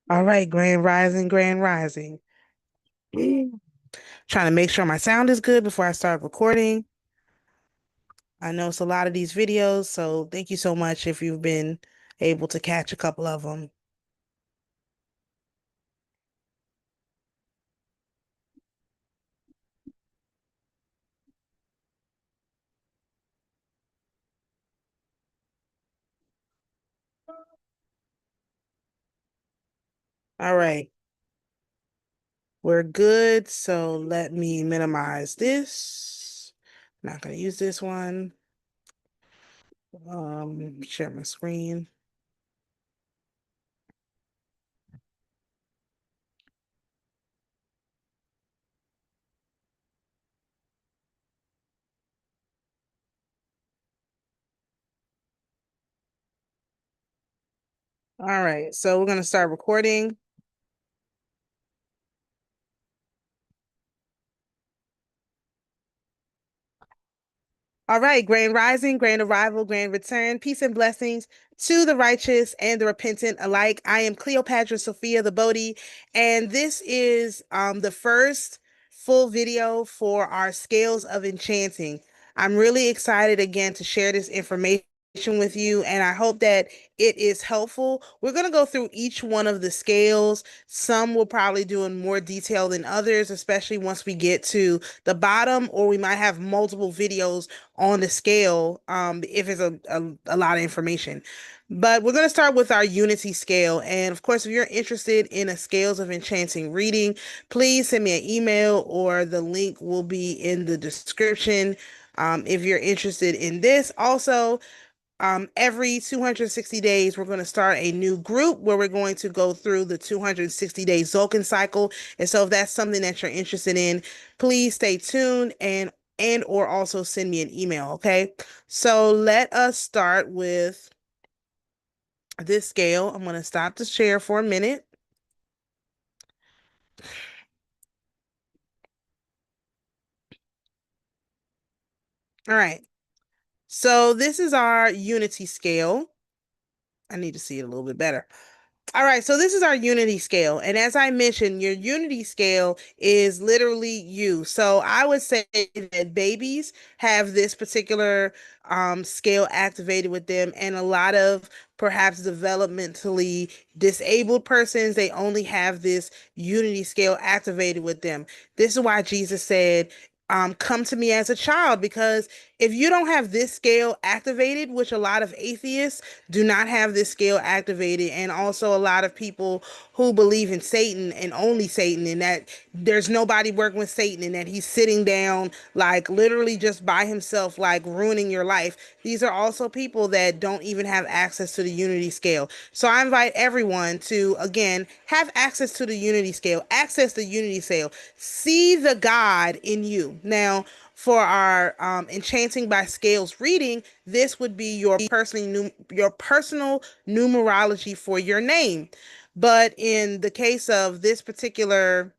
All right, Grand Rising, Grand Rising. Trying to make sure my sound is good before I start recording. I know it's a lot of these videos, so thank you so much if you've been able to catch a couple of them. All right, we're good. So let me minimize this. Not going to use this one. Share my screen. All right, so we're going to start recording. All right, grand rising, grand arrival, grand return, peace and blessings to the righteous and the repentant alike. I am Cleopadra Sophia the Bodhi, and this is the first full video for our scales of enchanting. I'm really excited again to share this information with you, and I hope that it is helpful. We're going to go through each one of the scales. Some will probably do in more detail than others, especially once we get to the bottom, or we might have multiple videos on the scale if it's a lot of information. But we're going to start with our unity scale. And of course, if you're interested in a scales of enchanting reading, please send me an email or the link will be in the description. If you're interested in this, also, every 260 days, we're going to start a new group where we're going to go through the 260-day Tzolk'in cycle. And so if that's something that you're interested in, please stay tuned and or also send me an email, okay? So let us start with this scale. I'm going to stop the share for a minute. All right. So this is our unity scale. I need to see it a little bit better. All right, so this is our unity scale. And as I mentioned, your unity scale is literally you. So I would say that babies have this particular scale activated with them, and a lot of perhaps developmentally disabled persons, they only have this unity scale activated with them. This is why Jesus said, come to me as a child, because if you don't have this scale activated, which a lot of atheists do not have this scale activated, and also a lot of people who believe in Satan and only Satan, and that there's nobody working with Satan, and that he's sitting down like literally just by himself, like ruining your life. These are also people that don't even have access to the unity scale. So I invite everyone to, again, have access to the unity scale, access the unity scale, see the God in you. Now, for our enchanting by scales reading, this would be your personal numerology for your name. But in the case of this particular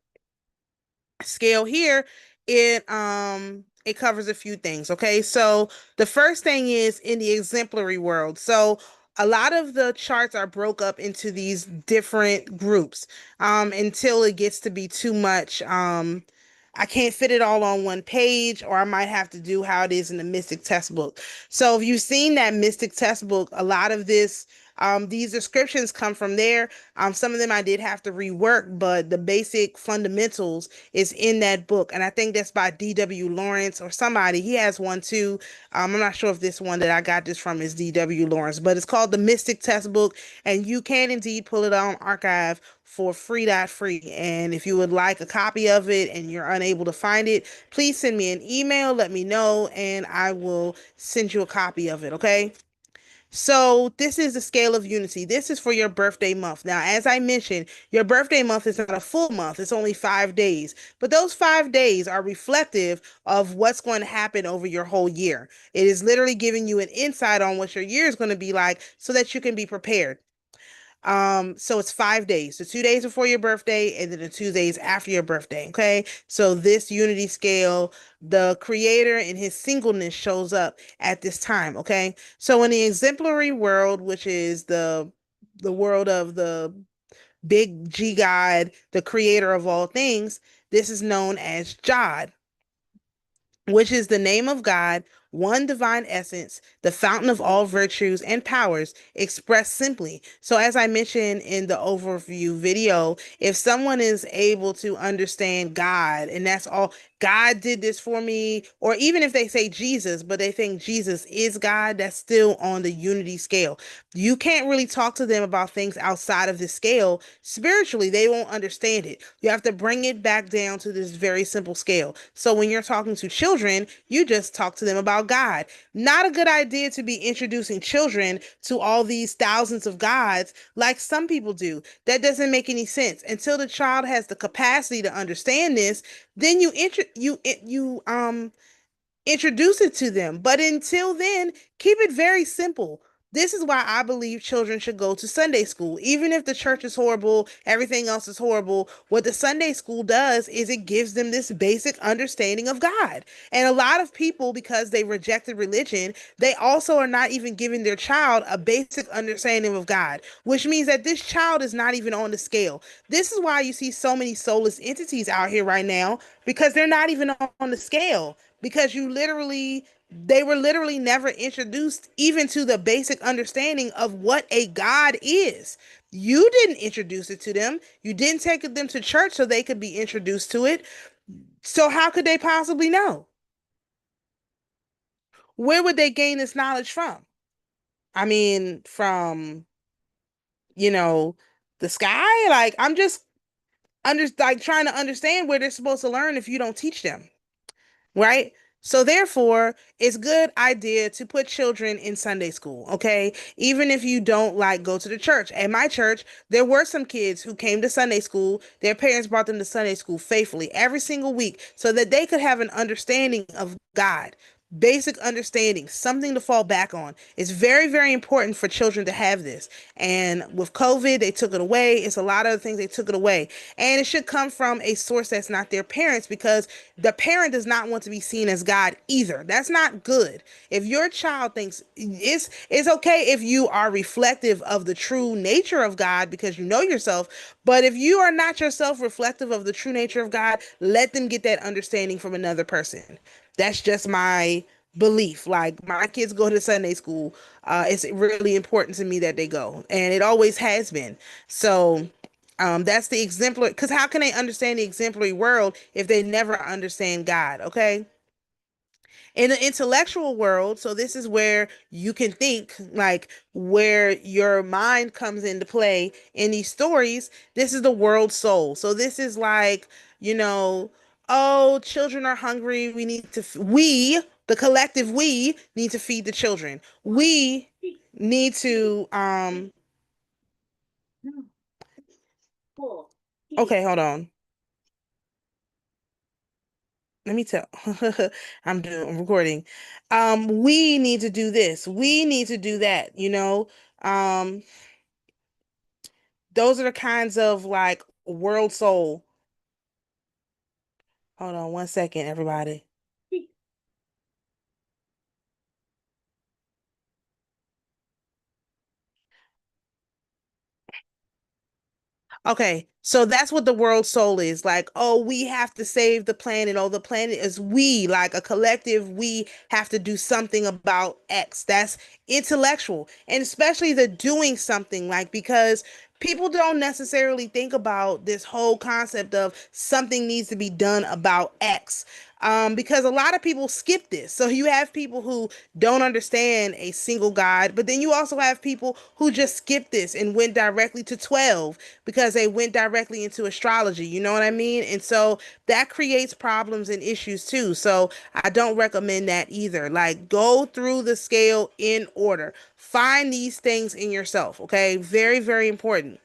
scale here, it covers a few things. Okay, so the first thing is in the exemplary world. So a lot of the charts are broke up into these different groups until it gets to be too much. I can't fit it all on one page, or I might have to do how it is in the Mystic Textbook. So if you've seen that Mystic Textbook, a lot of these descriptions come from there. Some of them I did have to rework, but the basic fundamentals is in that book. And I think that's by D.W. Lawrence or somebody. He has one too. I'm not sure if this one that I got this from is D.W. Lawrence, but it's called the Mystic Textbook, and you can indeed pull it on archive for free. And if you would like a copy of it and you're unable to find it, please send me an email, let me know, and I will send you a copy of it, okay? So this is the scale of unity. This is for your birthday month. Now, as I mentioned, your birthday month is not a full month. It's only 5 days. But those 5 days are reflective of what's going to happen over your whole year. It is literally giving you an insight on what your year is going to be like so that you can be prepared. So it's 5 days. The 2 days before your birthday and then the 2 days after your birthday. Okay. So this unity scale, the creator in his singleness shows up at this time. Okay. So in the exemplary world, which is the world of the big G God, the creator of all things, this is known as Jod, which is the name of God, one divine essence, the fountain of all virtues and powers, expressed simply. So, as I mentioned in the overview video, if someone is able to understand God, and that's all, God did this for me, or even if they say Jesus, but they think Jesus is God, that's still on the unity scale. You can't really talk to them about things outside of the scale. Spiritually, they won't understand it. You have to bring it back down to this very simple scale. So when you're talking to children, you just talk to them about God. Not a good idea to be introducing children to all these thousands of gods like some people do. That doesn't make any sense. Until the child has the capacity to understand this, then you introduce it to them. But until then, keep it very simple. This is why I believe children should go to Sunday school. Even if the church is horrible, everything else is horrible. What the Sunday school does is it gives them this basic understanding of God. And a lot of people, because they rejected religion, they also are not even giving their child a basic understanding of God, which means that this child is not even on the scale. This is why you see so many soulless entities out here right now, because they're not even on the scale, because they were literally never introduced even to the basic understanding of what a God is. You didn't introduce it to them. You didn't take them to church so they could be introduced to it. So how could they possibly know? Where would they gain this knowledge from? I mean, from, you know, the sky? Like, I'm just trying to understand where they're supposed to learn if you don't teach them. Right? So therefore, it's good idea to put children in Sunday school, okay? Even if you don't like go to the church. At my church, there were some kids who came to Sunday school. Their parents brought them to Sunday school faithfully every single week so that they could have an understanding of God. Basic understanding, something to fall back on. It's very, very important for children to have this. And with COVID, they took it away. It's a lot of things they took it away. And it should come from a source that's not their parents, because the parent does not want to be seen as God either. That's not good. If your child thinks it's okay if you are reflective of the true nature of God because you know yourself, but if you are not yourself reflective of the true nature of God, let them get that understanding from another person. That's just my belief. Like, my kids go to Sunday school. It's really important to me that they go, and it always has been. So that's the exemplary, because how can they understand the exemplary world if they never understand God? Okay. In the intellectual world, so this is where you can think, like where your mind comes into play in these stories. This is the world soul. So this is like, you know, oh, children are hungry. We need to, the collective, we need to feed the children. We need to, okay, hold on. Let me tell. I'm recording. We need to do this. We need to do that, you know. Um, those are the kinds of like world soul. Hold on one second, everybody. Okay, so that's what the world soul is. Like, oh, we have to save the planet. Oh, the planet is we, like a collective, we have to do something about X. That's intellectual. And especially the doing something, like, because people don't necessarily think about this whole concept of something needs to be done about X. because a lot of people skip this. So you have people who don't understand a single God, but then you also have people who just skipped this and went directly to 12 because they went directly into astrology. You know what I mean? And so that creates problems and issues too. So I don't recommend that either. Like, go through the scale in order. Find these things in yourself. Okay. Very, very important.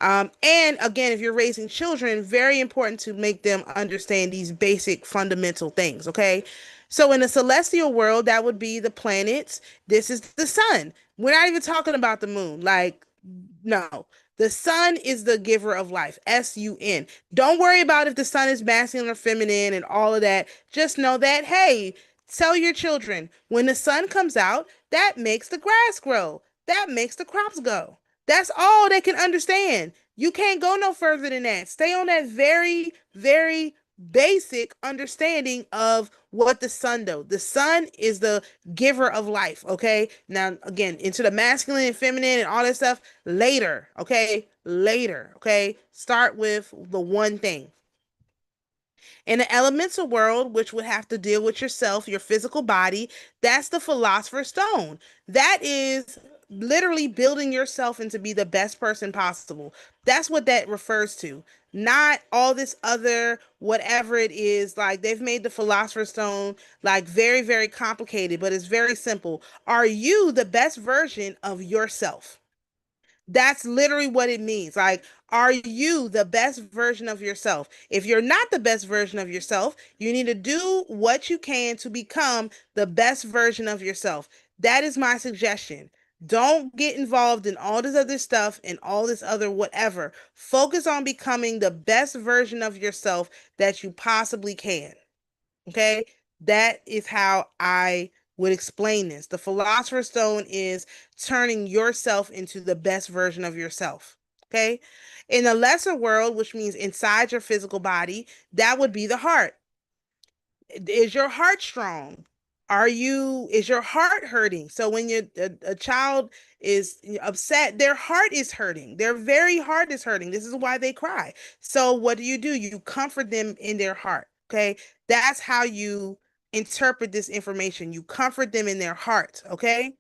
And again, if you're raising children, very important to make them understand these basic fundamental things. Okay. So in the celestial world, that would be the planets. This is the sun. We're not even talking about the moon. Like, no. The sun is the giver of life. SUN. Don't worry about if the sun is masculine or feminine and all of that. Just know that, hey, tell your children when the sun comes out, that makes the grass grow. That makes the crops go. That's all they can understand. You can't go no further than that. Stay on that very, very basic understanding of what the sun does. The sun is the giver of life. Okay. Now, again, into the masculine and feminine and all that stuff later. Okay. Later. Okay. Start with the one thing. In the elemental world, which would have to deal with yourself, your physical body, that's the philosopher's stone. That is literally building yourself into be the best person possible. That's what that refers to. Not all this other whatever it is. Like, they've made the philosopher's stone like very, very complicated, but it's very simple. Are you the best version of yourself? That's literally what it means. Like, are you the best version of yourself? If you're not the best version of yourself, you need to do what you can to become the best version of yourself. That is my suggestion. Don't get involved in all this other stuff and all this other whatever. Focus on becoming the best version of yourself that you possibly can. Okay. That is how I would explain this. The Philosopher's Stone is turning yourself into the best version of yourself. Okay. In the lesser world, which means inside your physical body, that would be the heart. Is your heart strong? Is your heart hurting? So when a child is upset, their heart is hurting. Their very heart is hurting. This is why they cry. So what do? You comfort them in their heart. Okay. That's how you interpret this information. You comfort them in their heart. Okay.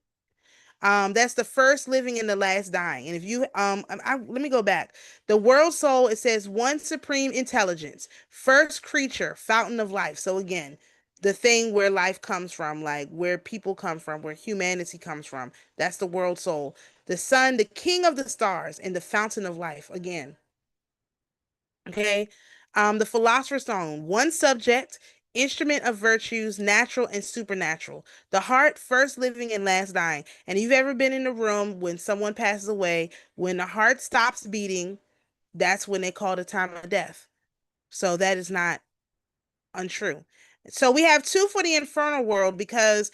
That's the first living and the last dying. And if you let me go back. The world soul, it says one supreme intelligence, first creature, fountain of life. So again, the thing where life comes from, like where people come from, where humanity comes from. That's the world soul. The sun, the king of the stars, and the fountain of life. Again, okay. The Philosopher's Stone, one subject, instrument of virtues, natural and supernatural. The heart, first living and last dying. And if you've ever been in a room when someone passes away, when the heart stops beating, that's when they call the time of death. So that is not untrue. So we have two for the infernal world because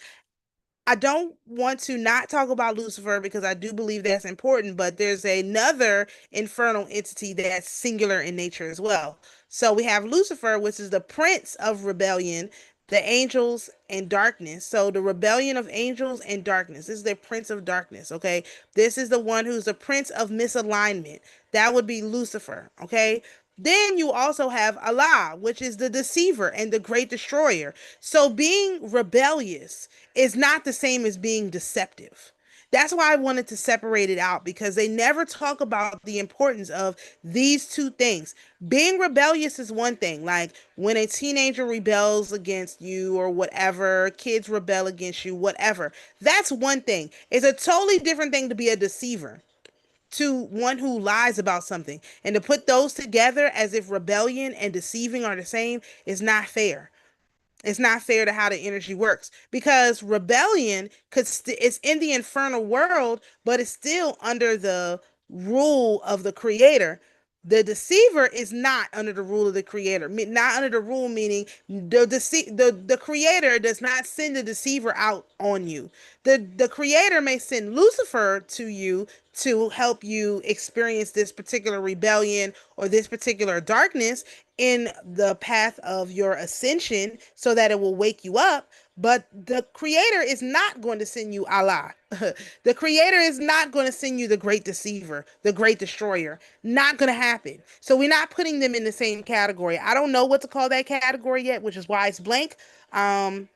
I don't want to not talk about Lucifer because I do believe that's important, but there's another infernal entity that's singular in nature as well. So we have Lucifer, which is the prince of rebellion, the angels and darkness. So the rebellion of angels and darkness. This is the prince of darkness, okay? This is the one who's the prince of misalignment. That would be Lucifer, okay? Then you also have Allah, which is the deceiver and the great destroyer. So being rebellious is not the same as being deceptive. That's why I wanted to separate it out because they never talk about the importance of these two things. Being rebellious is one thing, like when a teenager rebels against you or whatever, kids rebel against you, whatever. That's one thing. It's a totally different thing to be a deceiver, to one who lies about something. And to put those together as if rebellion and deceiving are the same is not fair. It's not fair to how the energy works because rebellion it's in the infernal world, but it's still under the rule of the creator. The deceiver is not under the rule of the creator. Not under the rule, meaning the creator does not send the deceiver out on you. The creator may send Lucifer to you to help you experience this particular rebellion or this particular darkness in the path of your ascension so that it will wake you up. But the creator is not going to send you Allah. The creator is not going to send you the great deceiver, the great destroyer. Not going to happen. So we're not putting them in the same category. I don't know what to call that category yet, which is why it's blank. Um,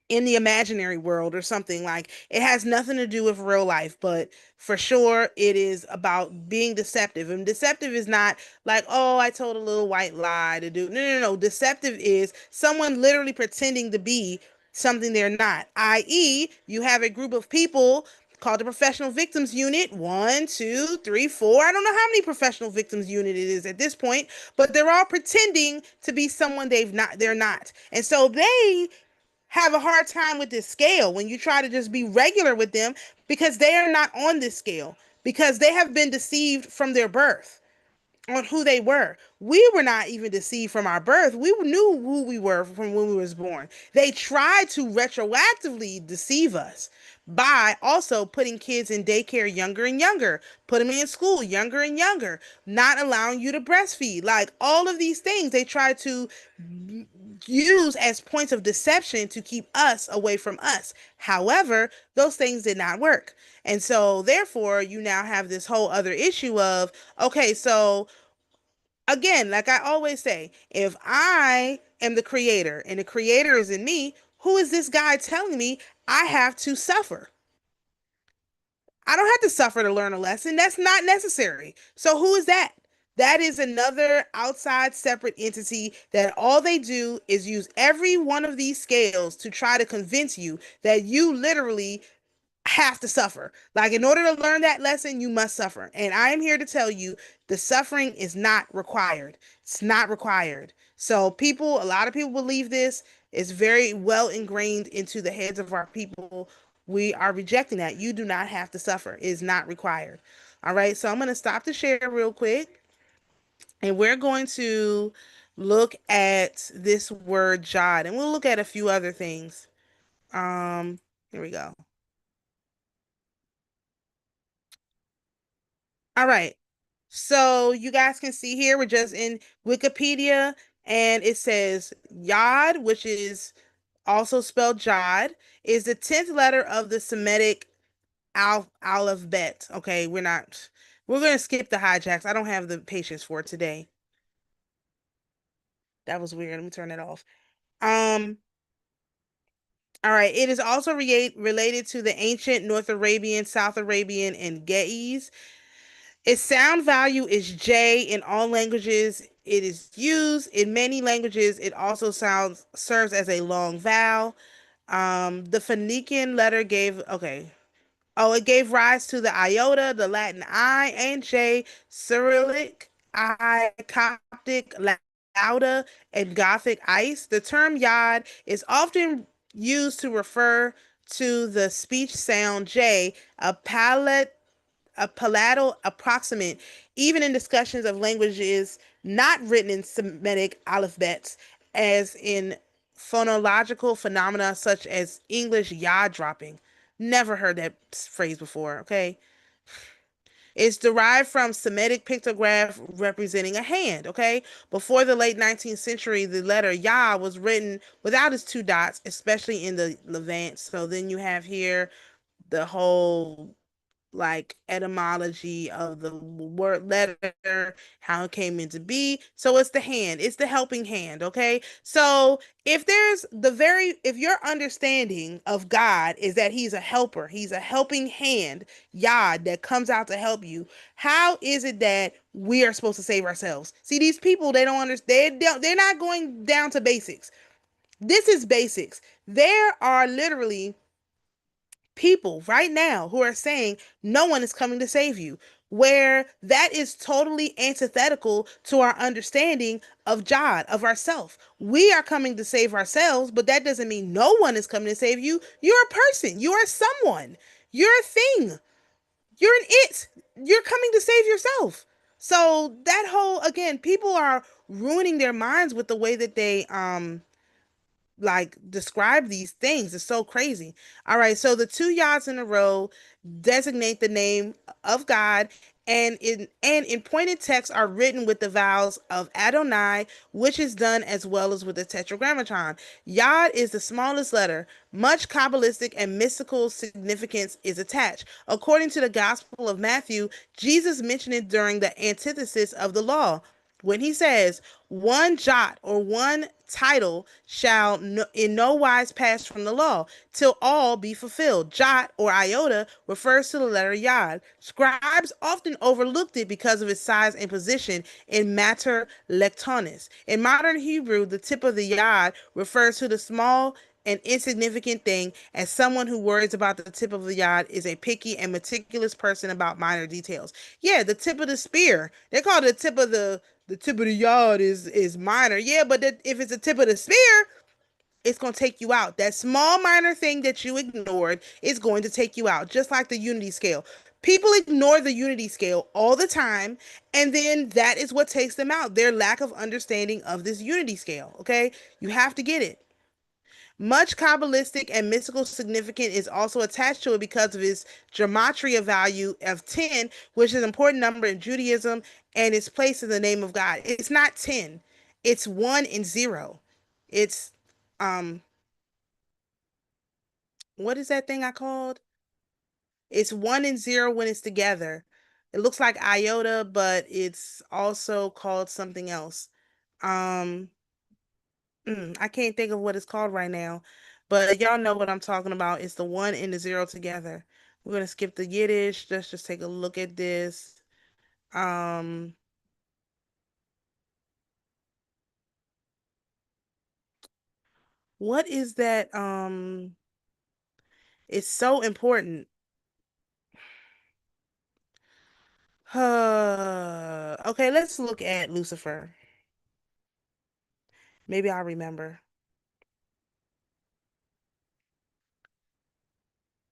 in the imaginary world or something. Like, it has nothing to do with real life, but for sure it is about being deceptive. And deceptive is not like, oh, I told a little white lie to do. No, no, no. Deceptive is someone literally pretending to be something they're not, i.e., you have a group of people called the professional victims unit. One, two, three, four. I don't know how many professional victims unit it is at this point, but they're all pretending to be someone they're not. And so they have a hard time with this scale when you try to just be regular with them, because they are not on this scale, because they have been deceived from their birth on who they were. We were not even deceived from our birth. We knew who we were from when we was born. They tried to retroactively deceive us by also putting kids in daycare younger and younger, put them in school younger and younger, not allowing you to breastfeed. Like, all of these things they try to use as points of deception to keep us away from us. However, those things did not work. And so therefore you now have this whole other issue of, okay, so again, like I always say, if I am the creator and the creator is in me, who is this guy telling me I have to suffer? I don't have to suffer to learn a lesson. That's not necessary. So who is that? That is another outside separate entity that all they do is use every one of these scales to try to convince you that you literally have to suffer. Like, in order to learn that lesson, you must suffer. And I am here to tell you the suffering is not required. It's not required. So a lot of people believe this. It's very well ingrained into the heads of our people. We are rejecting that. You do not have to suffer. It is not required. All right. So I'm going to stop the share real quick, and we're going to look at this word jod, and we'll look at a few other things. Here we go. All right. So you guys can see here, we're just in Wikipedia, and it says Yod, which is also spelled Jod, is the 10th letter of the Semitic alphabet. Okay, we're going to skip the hijacks. I don't have the patience for it today. That was weird. Let me turn that off. Um, all right. It is also related to the ancient North Arabian, South Arabian, and Ge'ez. Its sound value is J in all languages. It is used in many languages. It also serves as a long vowel. The Phoenician letter gave okay. Oh, it gave rise to the iota, the Latin I and J, Cyrillic I, Coptic lauda, and Gothic ice. The term yod is often used to refer to the speech sound J, a palatal approximant, even in discussions of languages not written in Semitic alphabets, as in phonological phenomena such as English yaw dropping. Never heard that phrase before, okay? It's derived from Semitic pictograph representing a hand, okay? Before the late 19th century, the letter Yah was written without its two dots, especially in the Levant. So then you have here the whole like etymology of the word letter, how it came into be. So it's the hand, it's the helping hand, okay? So if your understanding of God is that he's a helper, he's a helping hand, Yod, that comes out to help you, how is it that we are supposed to save ourselves? See, these people, they don't understand, they're not going down to basics. This is basics. There are literally people right now who are saying no one is coming to save you, where that is totally antithetical to our understanding of God, of ourself. We are coming to save ourselves, but that doesn't mean no one is coming to save you. You're a person, you are someone, you're a thing, you're an it, you're coming to save yourself. So that whole, again, people are ruining their minds with the way that they like describe these things. It's so crazy. All right, so the two yachts in a row designate the name of God and in pointed texts are written with the vowels of Adonai, which is done as well as with the Tetragrammaton. Yod is the smallest letter. Much Kabbalistic and mystical significance is attached. According to the Gospel of Matthew, Jesus mentioned it during the antithesis of the law when he says, "One jot or one title shall in no wise pass from the law till all be fulfilled." Jot or iota refers to the letter yod. Scribes often overlooked it because of its size and position in mater lectonis. In modern Hebrew, the tip of the yod refers to the small an insignificant thing, as someone who worries about the tip of the yod is a picky and meticulous person about minor details. Yeah, the tip of the spear. They call it the tip of the yod is minor. Yeah, but if it's the tip of the spear, it's going to take you out. That small minor thing that you ignored is going to take you out, just like the unity scale. People ignore the unity scale all the time, and then that is what takes them out. Their lack of understanding of this unity scale. Okay, you have to get it. Much Kabbalistic and mystical significance is also attached to it because of its gematria value of 10, which is an important number in Judaism and its place in the name of God. It's not 10, it's 1 and 0. It's, um, what is that thing I called? It's 1 and 0 when it's together. It looks like iota, but it's also called something else. Um, I can't think of what it's called right now, but y'all know what I'm talking about. It's the 1 and the 0 together. We're gonna skip the Yiddish. Let's just take a look at this. Um, what is that? It's so important. Okay, let's look at Lucifer. Maybe I'll remember.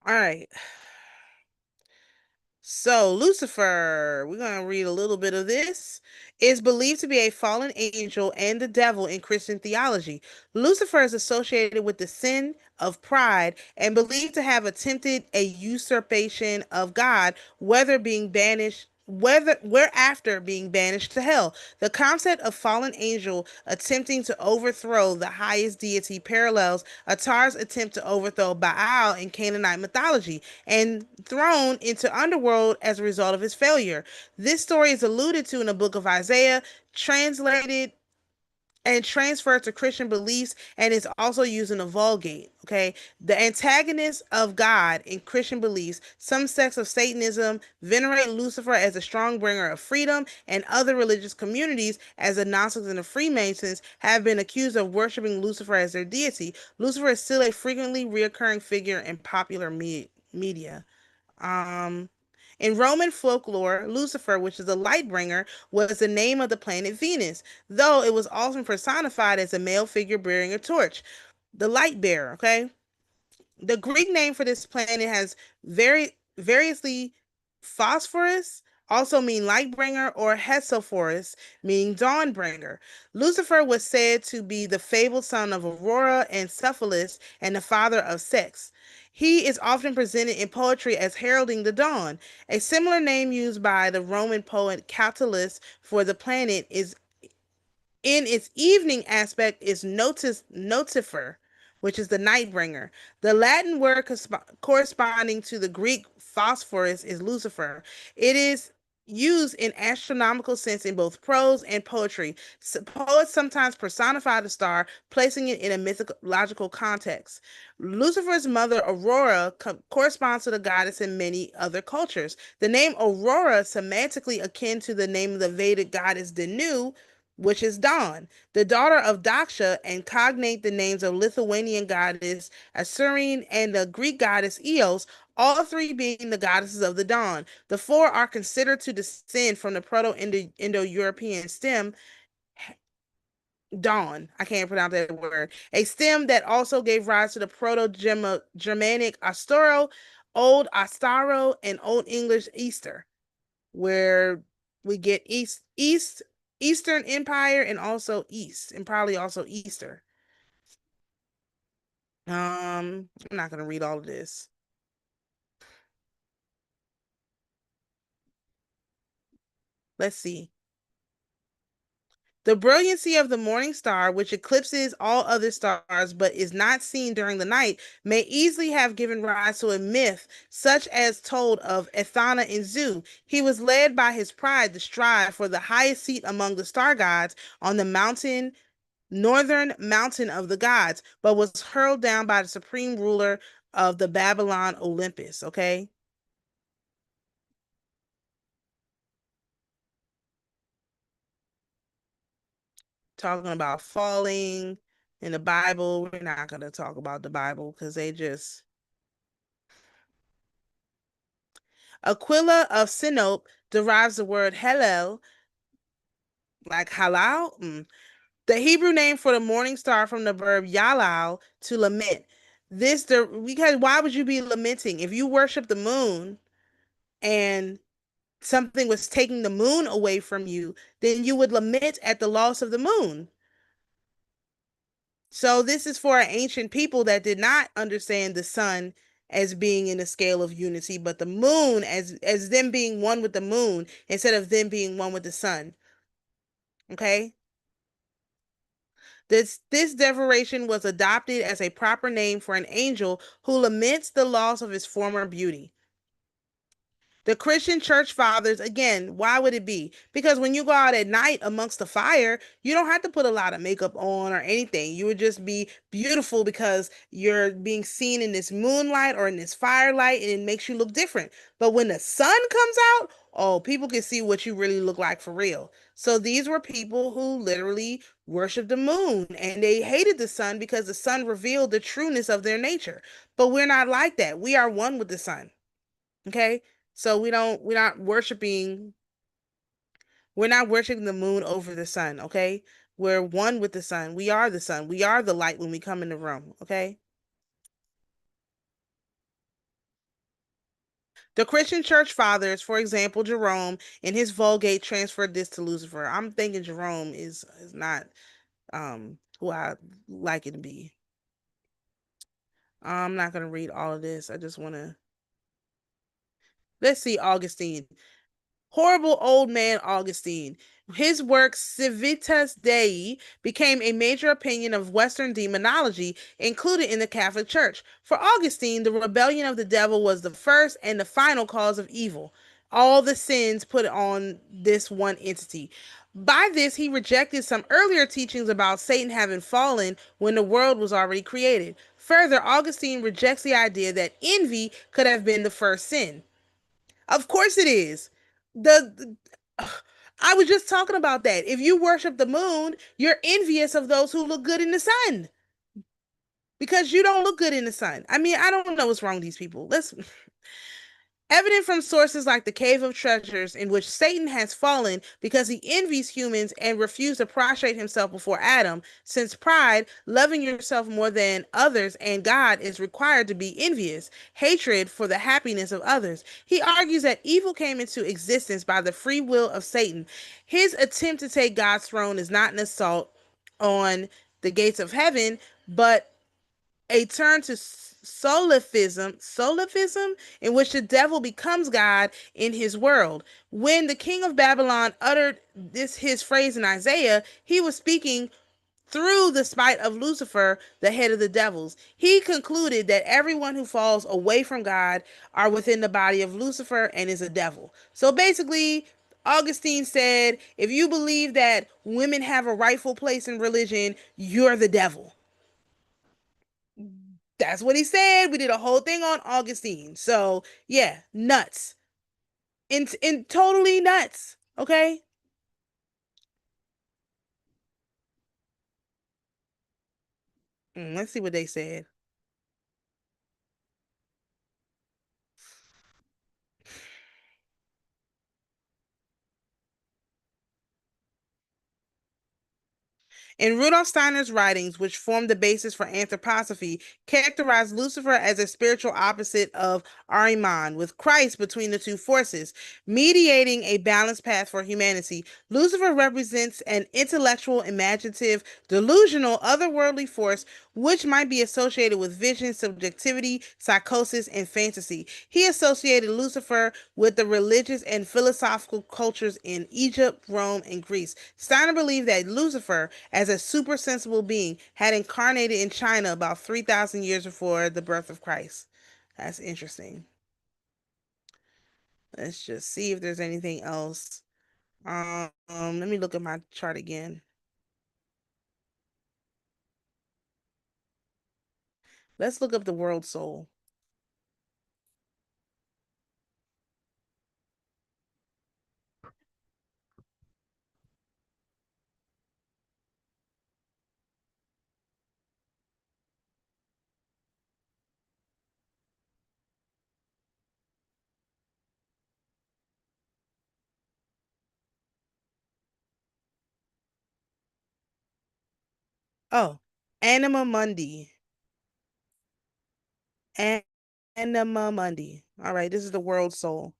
All right. So, Lucifer, we're going to read a little bit of this, is believed to be a fallen angel and the devil in Christian theology. Lucifer is associated with the sin of pride and believed to have attempted a usurpation of God, whether whereafter being banished to hell. The concept of fallen angel attempting to overthrow the highest deity parallels Attar's attempt to overthrow Baal in Canaanite mythology and thrown into underworld as a result of his failure. This story is alluded to in the book of Isaiah, translated and transferred to Christian beliefs, and is also used in the Vulgate. Okay, the antagonist of God in Christian beliefs, some sects of Satanism venerate Lucifer as a strong bringer of freedom, and other religious communities, as the Gnostics and the Freemasons, have been accused of worshiping Lucifer as their deity. Lucifer is still a frequently reoccurring figure in popular media. Um, in Roman folklore, Lucifer, which is a light bringer, was the name of the planet Venus, though it was often personified as a male figure bearing a torch. The light bearer, okay? The Greek name for this planet has variously phosphorus, also mean light bringer, or Hessophorus, meaning dawn bringer. Lucifer was said to be the fabled son of Aurora and Cephalus and the father of Sex. He is often presented in poetry as heralding the dawn. A similar name used by the Roman poet Catullus for the planet is in its evening aspect is notifer, which is the night bringer. The Latin word corresponding to the Greek phosphorus is Lucifer. It is used in astronomical sense in both prose and poetry. Poets sometimes personify the star, placing it in a mythological context. Lucifer's mother, Aurora, corresponds to the goddess in many other cultures. The name Aurora, semantically akin to the name of the Vedic goddess Danu, which is Dawn, the daughter of Daksha, and cognate the names of Lithuanian goddess Assyrian and the Greek goddess Eos, all three being the goddesses of the dawn. The four are considered to descend from the Proto-Indo-European stem dawn. I can't pronounce that word. A stem that also gave rise to the Proto-Germanic Astoro, Old Astaro, and Old English Easter, where we get Eastern Empire and also East and probably also Easter. I'm not gonna read all of this. Let's see. The brilliancy of the morning star, which eclipses all other stars but is not seen during the night, may easily have given rise to a myth such as told of Ethana in Zu. He was led by his pride to strive for the highest seat among the star gods on the northern mountain of the gods, but was hurled down by the supreme ruler of the Babylon Olympus. Okay. Talking about falling in the Bible. We're not going to talk about the Bible because they just. Aquila of Sinope derives the word Hallel, like halal, the Hebrew name for the morning star, from the verb yalal, to lament. Because why would you be lamenting if you worship the moon and something was taking the moon away from you? Then you would lament at the loss of the moon. So this is for an ancient people that did not understand the sun as being in a scale of unity, but the moon as them being one with the moon instead of them being one with the sun. Okay? This decoration was adopted as a proper name for an angel who laments the loss of his former beauty. The Christian church fathers, again, why would it be? Because when you go out at night amongst the fire, you don't have to put a lot of makeup on or anything. You would just be beautiful because you're being seen in this moonlight or in this firelight, and it makes you look different. But when the sun comes out, oh, people can see what you really look like for real. So these were people who literally worshiped the moon, and they hated the sun because the sun revealed the trueness of their nature. But we're not like that. We are one with the sun. Okay? So we're not worshiping the moon over the sun, okay? We're one with the sun. We are the sun. We are the light when we come in the room, okay? The Christian church fathers, for example, Jerome in his Vulgate transferred this to Lucifer. I'm thinking Jerome is not who I like it to be. I'm not gonna read all of this. I just wanna let's see Augustine. Horrible old man Augustine. His work Civitas Dei became a major opinion of Western demonology, included in the Catholic Church. For Augustine, the rebellion of the devil was the first and the final cause of evil. All the sins put on this one entity. By this, he rejected some earlier teachings about Satan having fallen when the world was already created. Further, Augustine rejects the idea that envy could have been the first sin. Of course it is. The I was just talking about that. If you worship the moon, you're envious of those who look good in the sun because you don't look good in the sun. I mean, I don't know what's wrong with these people. Let's Evident from sources like the Cave of Treasures, in which Satan has fallen because he envies humans and refused to prostrate himself before Adam, since pride, loving yourself more than others and God, is required to be envious, hatred for the happiness of others. He argues that evil came into existence by the free will of Satan. His attempt to take God's throne is not an assault on the gates of heaven, but a turn to solipsism, in which the devil becomes God in his world. When the king of Babylon uttered this his phrase in Isaiah, he was speaking through the spite of Lucifer, the head of the devils. He concluded that everyone who falls away from God are within the body of Lucifer and is a devil. So basically, Augustine said, if you believe that women have a rightful place in religion, you're the devil. That's what he said. We did a whole thing on Augustine. So yeah, nuts. In totally nuts. Okay. Let's see what they said. In Rudolf Steiner's writings, which formed the basis for anthroposophy, characterized Lucifer as a spiritual opposite of Ahriman, with Christ between the two forces, mediating a balanced path for humanity. Lucifer represents an intellectual, imaginative, delusional, otherworldly force which might be associated with vision, subjectivity, psychosis, and fantasy. He associated Lucifer with the religious and philosophical cultures in Egypt, Rome, and Greece. Steiner believed that Lucifer, as a super sensible being, had incarnated in China about 3,000 years before the birth of Christ. That's interesting. Let's just see if there's anything else. Let me look at my chart again. Let's look up the world soul. Oh, Anima Mundi. Anima Mundi. All right, this is the world soul.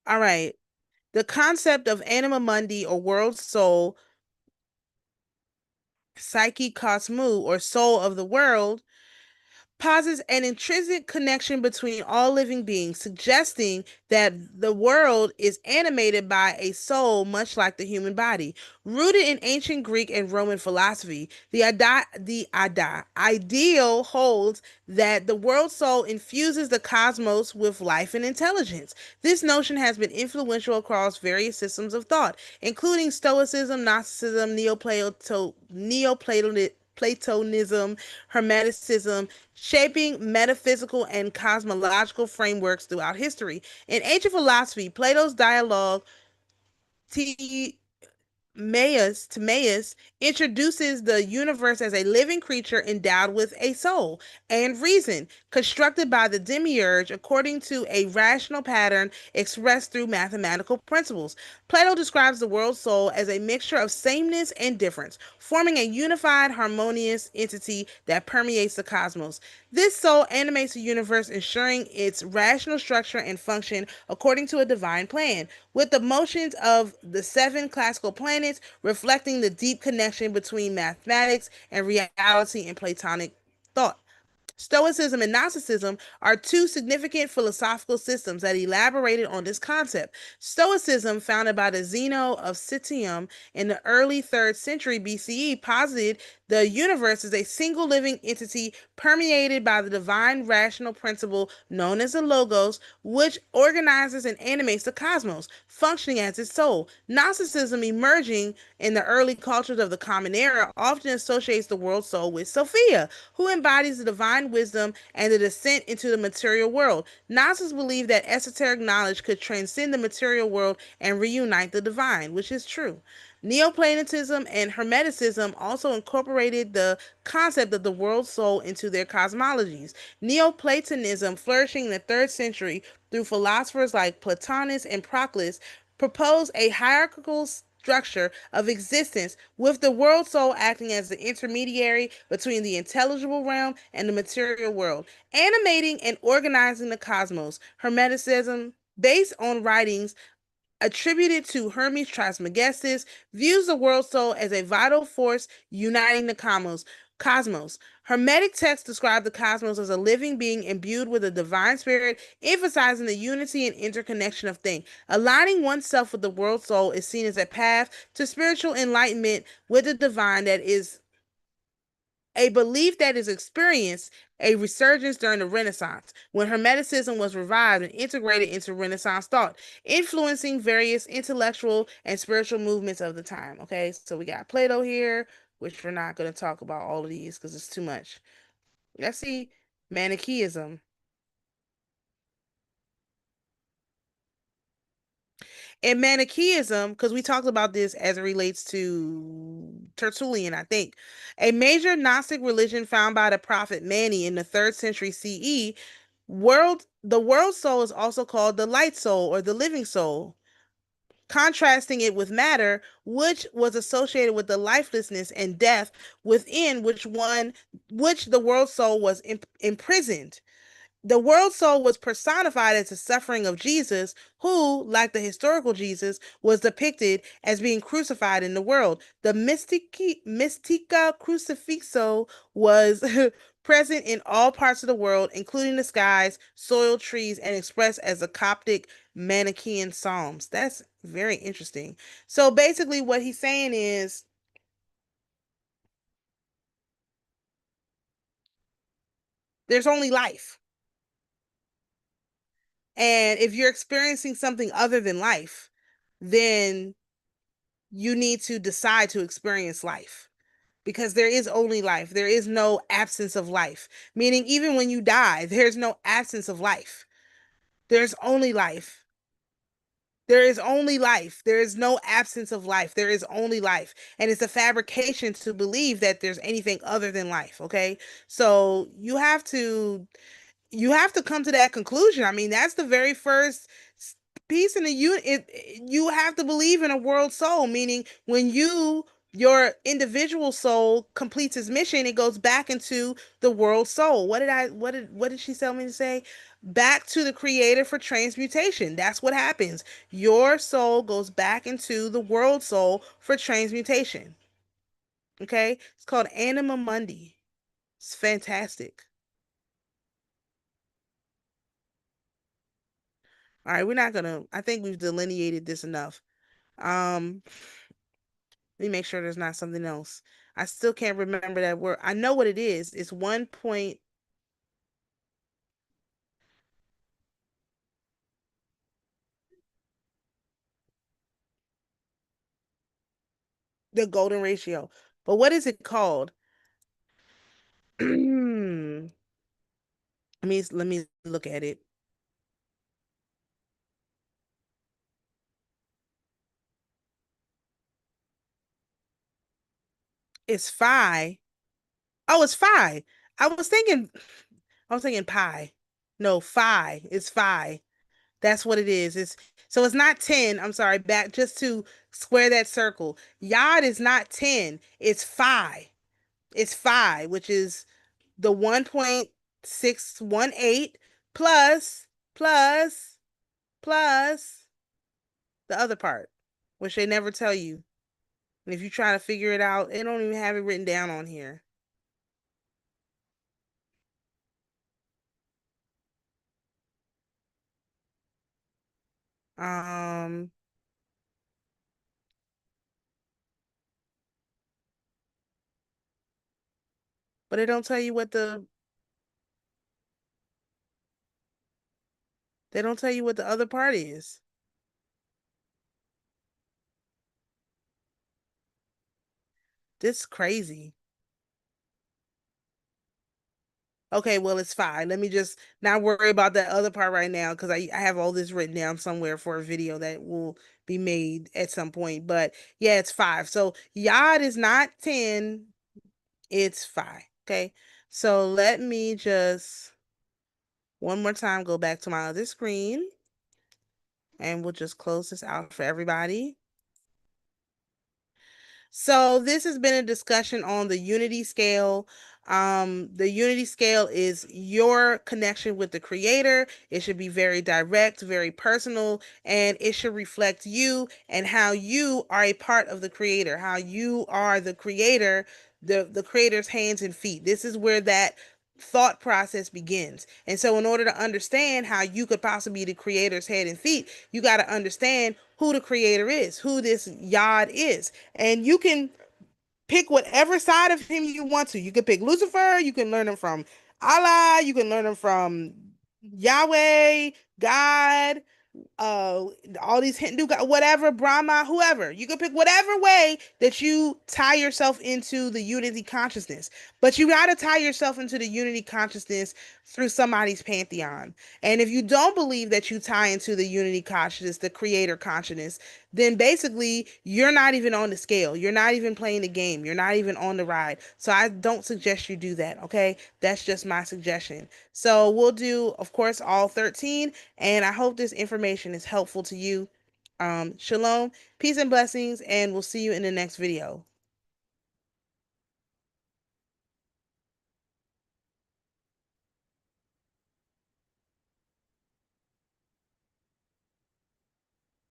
All right. The concept of anima mundi or world soul, psyche cosmou or soul of the world, posits an intrinsic connection between all living beings, suggesting that the world is animated by a soul much like the human body. Rooted in ancient Greek and Roman philosophy, ideal holds that the world soul infuses the cosmos with life and intelligence. This notion has been influential across various systems of thought, including Stoicism, Gnosticism, Neoplatonism, Hermeticism, shaping metaphysical and cosmological frameworks throughout history. In ancient philosophy, Plato's dialogue Timaeus introduces the universe as a living creature endowed with a soul and reason, constructed by the demiurge according to a rational pattern expressed through mathematical principles. Plato describes the world soul as a mixture of sameness and difference, forming a unified, harmonious entity that permeates the cosmos. This soul animates the universe, ensuring its rational structure and function according to a divine plan, with the motions of the seven classical planets reflecting the deep connection between mathematics and reality in Platonic thought. Stoicism and Gnosticism are two significant philosophical systems that elaborated on this concept. Stoicism, founded by the Zeno of Citium in the early 3rd century BCE, posited the universe is a single living entity permeated by the divine rational principle known as the Logos, which organizes and animates the cosmos, functioning as its soul. Gnosticism, emerging in the early cultures of the Common Era, often associates the world soul with Sophia, who embodies the divine wisdom and the descent into the material world. Gnostics believe that esoteric knowledge could transcend the material world and reunite the divine, which is true. Neoplatonism and Hermeticism also incorporated the concept of the world soul into their cosmologies. Neoplatonism, flourishing in the 3rd century through philosophers like Plotinus and Proclus, proposed a hierarchical structure of existence, with the world soul acting as the intermediary between the intelligible realm and the material world, animating and organizing the cosmos. Hermeticism, based on writings attributed to Hermes Trismegistus, views the world soul as a vital force uniting the cosmos. Hermetic texts describe the cosmos as a living being imbued with a divine spirit, emphasizing the unity and interconnection of things. Aligning oneself with the world soul is seen as a path to spiritual enlightenment with the divine, that is a belief that is experienced a resurgence during the Renaissance, when Hermeticism was revived and integrated into Renaissance thought, influencing various intellectual and spiritual movements of the time. Okay, so we got Plato here, which we're not going to talk about all of these because it's too much. Let's see Manichaeism. And Manichaeism, because we talked about this as it relates to Tertullian, I think. A major Gnostic religion found by the prophet Mani in the 3rd century CE, the world soul is also called the light soul or the living soul, contrasting it with matter, which was associated with the lifelessness and death within which the world soul was imprisoned. The world soul was personified as the suffering of Jesus, who, like the historical Jesus, was depicted as being crucified in the world. The Mystica Crucifixo was present in all parts of the world, including the skies, soil, trees, and expressed as the Coptic Manichaean Psalms. That's very interesting. So basically, what he's saying is there's only life. And if you're experiencing something other than life, then you need to decide to experience life because there is only life. There is no absence of life, meaning even when you die, there's no absence of life. There's only life. There is only life. There is no absence of life. There is only life. And it's a fabrication to believe that there's anything other than life. Okay. So you have to come to that conclusion. I mean, that's the very first piece in the unit. You have to believe in a world soul, meaning when your individual soul completes its mission, it goes back into the world soul. What did she tell me to say? Back to the creator for transmutation. That's what happens. Your soul goes back into the world soul for transmutation. Okay? It's called Anima Mundi. It's fantastic. All right, we're not gonna. I think we've delineated this enough. Um, Let me make sure there's not something else. I still can't remember that word. I know what it is. It's 1 point. The golden ratio. But what is it called? Let me look at it. It's phi. Oh, it's phi. I was thinking I was thinking pi. No, phi. It's phi. That's what it is. It's not 10. I'm sorry, back just to square that circle. Yod is not 10. It's phi. It's phi, which is the 1.618 plus plus plus the other part, which they never tell you. And if you try to figure it out, they don't even have it written down on here. Um, but they don't tell you what the other part is. This is crazy. Okay, well, it's fine. Let me just not worry about that other part right now because I have all this written down somewhere for a video that will be made at some point. But yeah, it's 5. So Yod is not 10, it's 5. Okay. So let me just one more time go back to my other screen and we'll just close this out for everybody. So this has been a discussion on the unity scale. The unity scale is your connection with the creator. It should be very direct, very personal, and it should reflect you and how you are a part of the creator, how you are the creator, the creator's hands and feet. This is where that thought process begins. And so in order to understand how you could possibly be the creator's head and feet, you got to understand who the creator is, who this Yod is. And you can pick whatever side of him you want to. You can pick Lucifer, you can learn him from Allah, you can learn him from Yahweh, God, uh all these Hindu god, whatever, Brahma, whoever. You can pick whatever way that you tie yourself into the unity consciousness. But you got to tie yourself into the unity consciousness through somebody's pantheon. And if you don't believe that you tie into the unity consciousness, the creator consciousness, then basically you're not even on the scale. You're not even playing the game. You're not even on the ride. So I don't suggest you do that, okay? That's just my suggestion. So we'll do, of course, all 13, and I hope this information is helpful to you. Shalom, peace and blessings, and we'll see you in the next video.